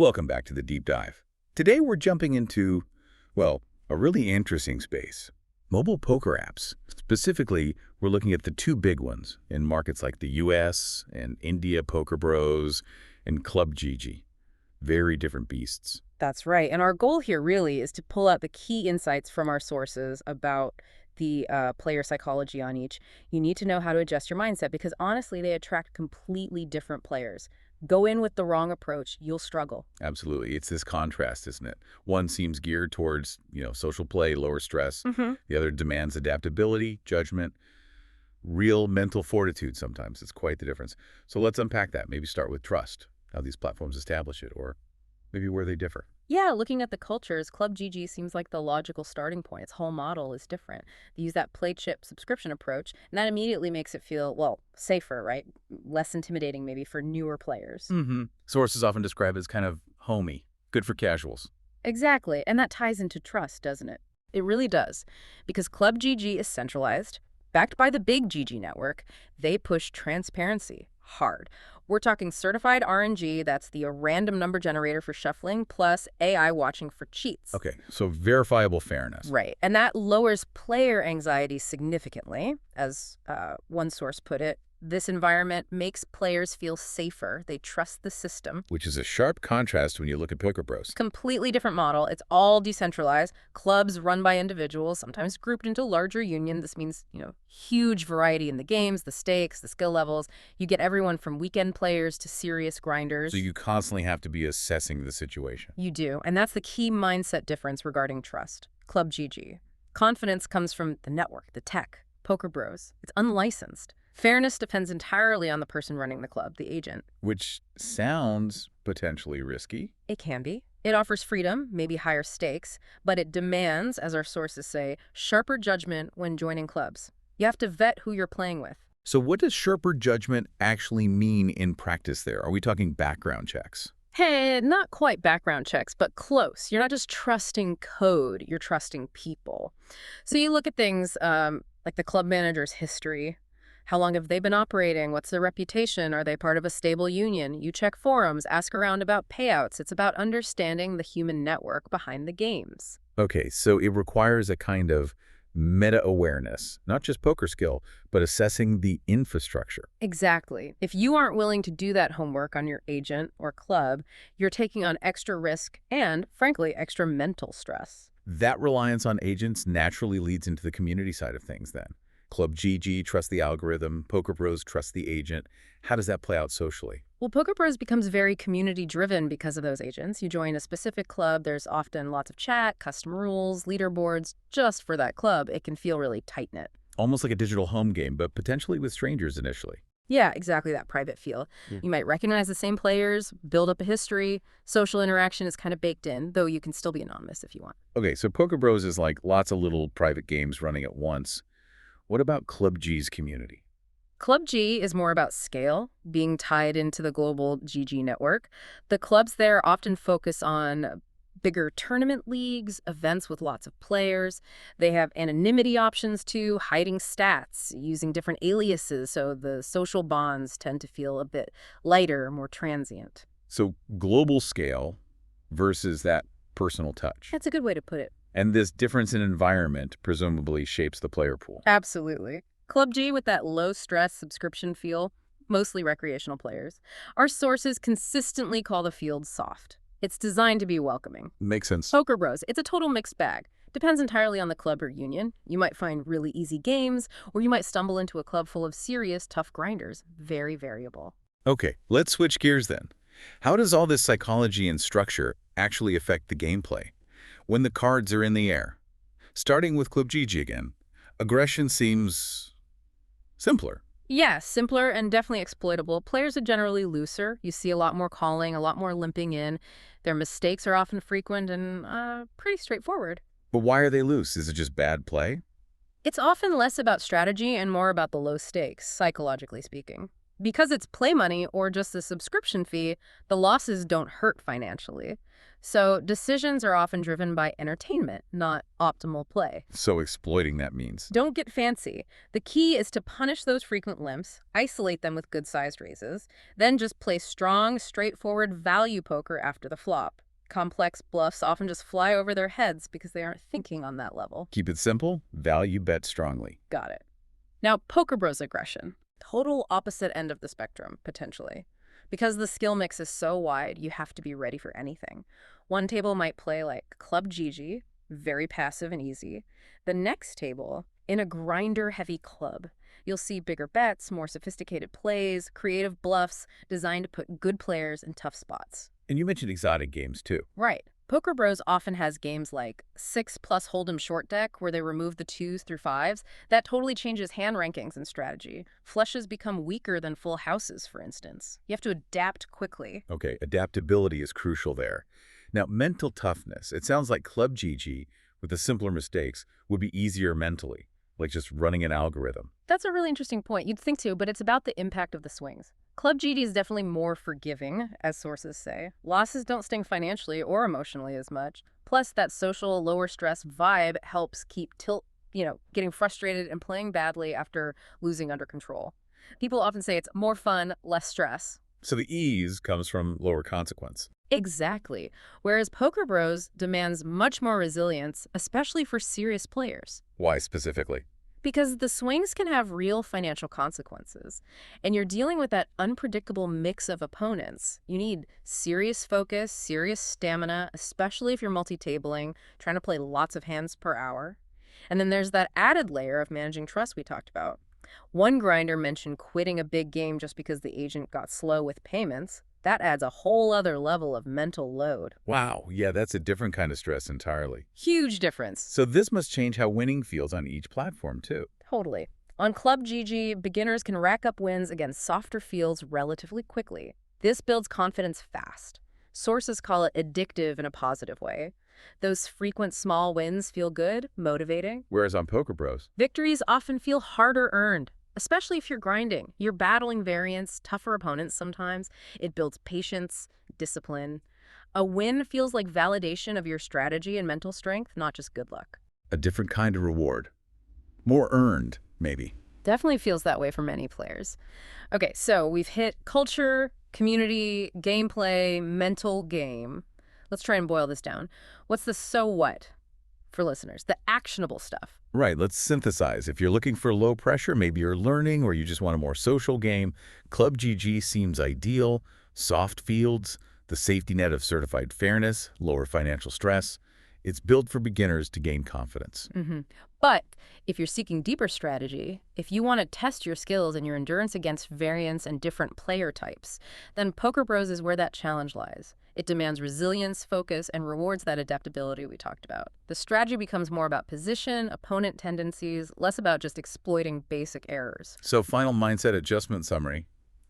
Welcome back to the Deep Dive. Today we're jumping into, well, a really interesting space. Mobile poker apps. Specifically, we're looking at the two big ones in markets like the US and India, PokerBros and ClubGG. Very different beasts. That's right. And our goal here really is to pull out the key insights from our sources about the player psychology on each. You need to know how to adjust your mindset because honestly, they attract completely different players. Go in with the wrong approach, you'll struggle. Absolutely. It's this contrast, isn't it? One seems geared towards, social play, lower stress. The other demands adaptability, judgment, real mental fortitude sometimes. It's quite the difference. So let's unpack that. Maybe start with trust, how these platforms establish it, or maybe where they differ. Yeah, looking at the cultures, ClubGG seems like the logical starting point. Its whole model is different. They use that play chip subscription approach, and that immediately makes it feel, well, safer, right? Less intimidating maybe for newer players. Sources often describe it as kind of homey, good for casuals. Exactly, and that ties into trust, doesn't it? It really does, because ClubGG is centralized, backed by the big GG network. They push transparency hard. We're talking certified RNG, that's the random number generator for shuffling, plus AI watching for cheats. Okay, so verifiable fairness. Right, and that lowers player anxiety significantly, as one source put it. This environment makes players feel safer. They trust the system. Which is a sharp contrast when you look at PokerBros. Completely different model. It's all decentralized. Clubs run by individuals, sometimes grouped into larger union. This means, huge variety in the games, the stakes, the skill levels. You get everyone from weekend players to serious grinders. So you constantly have to be assessing the situation. You do, and that's the key mindset difference regarding trust. ClubGG. Confidence comes from the network, the tech. PokerBros. It's unlicensed. Fairness depends entirely on the person running the club, the agent. Which sounds potentially risky. It can be. It offers freedom, maybe higher stakes, but it demands, as our sources say, sharper judgment when joining clubs. You have to vet who you're playing with. So what does sharper judgment actually mean in practice there? Are we talking background checks? Hey, not quite background checks, but close. You're not just trusting code, you're trusting people. So you look at things like the club manager's history. How long have they been operating? What's their reputation? Are they part of a stable union? You check forums, ask around about payouts. It's about understanding the human network behind the games. Okay, so it requires a kind of meta-awareness, not just poker skill, but assessing the infrastructure. Exactly. If you aren't willing to do that homework on your agent or club, you're taking on extra risk and, frankly, extra mental stress. That reliance on agents naturally leads into the community side of things then. ClubGG trusts the algorithm, PokerBros trust the agent. How does that play out socially? Well, PokerBros becomes very community-driven because of those agents. You join a specific club, there's often lots of chat, custom rules, leaderboards. Just for that club, it can feel really tight-knit. Almost like a digital home game, but potentially with strangers initially. Yeah, exactly, that private feel. You might recognize the same players, build up a history. Social interaction is kind of baked in, though you can still be anonymous if you want. Okay, so PokerBros is like lots of little private games running at once. What about ClubG's community? ClubG is more about scale, being tied into the global GG network. The clubs there often focus on bigger tournament leagues, events with lots of players. They have anonymity options too, hiding stats, using different aliases, so the social bonds tend to feel a bit lighter, more transient. So global scale versus that personal touch. That's a good way to put it. And this difference in environment presumably shapes the player pool. Absolutely. ClubG with that low-stress subscription feel, mostly recreational players. Our sources consistently call the field soft. It's designed to be welcoming. Makes sense. PokerBros, it's a total mixed bag. Depends entirely on the club or union. You might find really easy games, or you might stumble into a club full of serious, tough grinders. Very variable. Okay, let's switch gears then. How does all this psychology and structure actually affect the gameplay? When the cards are in the air. Starting with ClubGG again, aggression seems simpler. Yeah, simpler and definitely exploitable. Players are generally looser. You see a lot more calling, a lot more limping in. Their mistakes are often frequent and pretty straightforward. But why are they loose? Is it just bad play? It's often less about strategy and more about the low stakes, psychologically speaking. Because it's play money or just a subscription fee, the losses don't hurt financially. So decisions are often driven by entertainment, not optimal play. So exploiting that means. Don't get fancy. The key is to punish those frequent limps, isolate them with good-sized raises, then just play strong, straightforward value poker after the flop. Complex bluffs often just fly over their heads because they aren't thinking on that level. Keep it simple, value bet strongly. Got it. Now, PokerBros aggression. Total opposite end of the spectrum, potentially. Because the skill mix is so wide, you have to be ready for anything. One table might play like ClubGG, very passive and easy. The next table, in a grinder-heavy club. You'll see bigger bets, more sophisticated plays, creative bluffs designed to put good players in tough spots. And you mentioned exotic games, too. Right. PokerBros often has games like 6+ Hold'em short deck, where they remove the 2s through 5s. That totally changes hand rankings and strategy. Flushes become weaker than full houses, for instance. You have to adapt quickly. Okay, adaptability is crucial there. Now, mental toughness. It sounds like ClubGG, with the simpler mistakes, would be easier mentally, like just running an algorithm. That's a really interesting point. You'd think too, but it's about the impact of the swings. ClubGG is definitely more forgiving, as sources say. Losses don't sting financially or emotionally as much. Plus, that social, lower-stress vibe helps keep getting frustrated and playing badly after losing under control. People often say it's more fun, less stress. So the ease comes from lower consequence. Exactly. Whereas PokerBros demands much more resilience, especially for serious players. Why specifically? Because the swings can have real financial consequences, and you're dealing with that unpredictable mix of opponents. You need serious focus, serious stamina, especially if you're multi-tabling, trying to play lots of hands per hour. And then there's that added layer of managing trust we talked about. One grinder mentioned quitting a big game just because the agent got slow with payments. That adds a whole other level of mental load. Wow, yeah, that's a different kind of stress entirely. Huge difference. So this must change how winning feels on each platform, too. Totally. On ClubGG, beginners can rack up wins against softer fields relatively quickly. This builds confidence fast. Sources call it addictive in a positive way. Those frequent small wins feel good, motivating. Whereas on PokerBros, victories often feel harder earned, especially if you're grinding. You're battling variants, tougher opponents sometimes. It builds patience, discipline. A win feels like validation of your strategy and mental strength, not just good luck. a different kind of reward. More earned, maybe. Definitely feels that way for many players. Okay, so we've hit culture, community, gameplay, mental game. Let's try and boil this down. What's the so what for listeners? The actionable stuff. Right, let's synthesize. If you're looking for low pressure, maybe you're learning, or you just want a more social game, ClubGG seems ideal. Soft fields, the safety net of certified fairness, lower financial stress. It's built for beginners to gain confidence. But if you're seeking deeper strategy, if you want to test your skills and your endurance against variants and different player types, then PokerBros is where that challenge lies. It demands resilience, focus, and rewards that adaptability we talked about. The strategy becomes more about position, opponent tendencies, less about just exploiting basic errors. So final mindset adjustment summary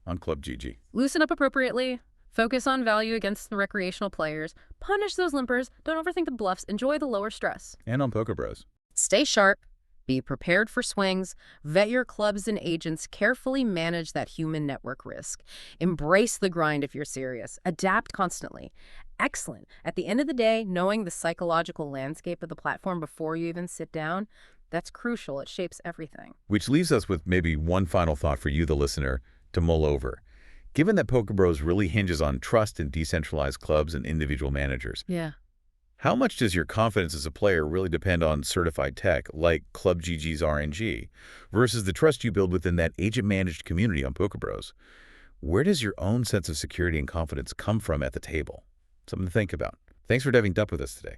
on ClubGG. Loosen up appropriately. Focus on value against the recreational players. Punish those limpers. Don't overthink the bluffs. Enjoy the lower stress. And on PokerBros. Stay sharp. Be prepared for swings. Vet your clubs and agents. Carefully manage that human network risk. Embrace the grind if you're serious. Adapt constantly. Excellent. At the end of the day, knowing the psychological landscape of the platform before you even sit down, that's crucial. It shapes everything. Which leaves us with maybe one final thought for you, the listener, to mull over. Given that PokerBros really hinges on trust in decentralized clubs and individual managers, how much does your confidence as a player really depend on certified tech like ClubGG's RNG versus the trust you build within that agent-managed community on PokerBros? Where does your own sense of security and confidence come from at the table? Something to think about. Thanks for diving deep with us today.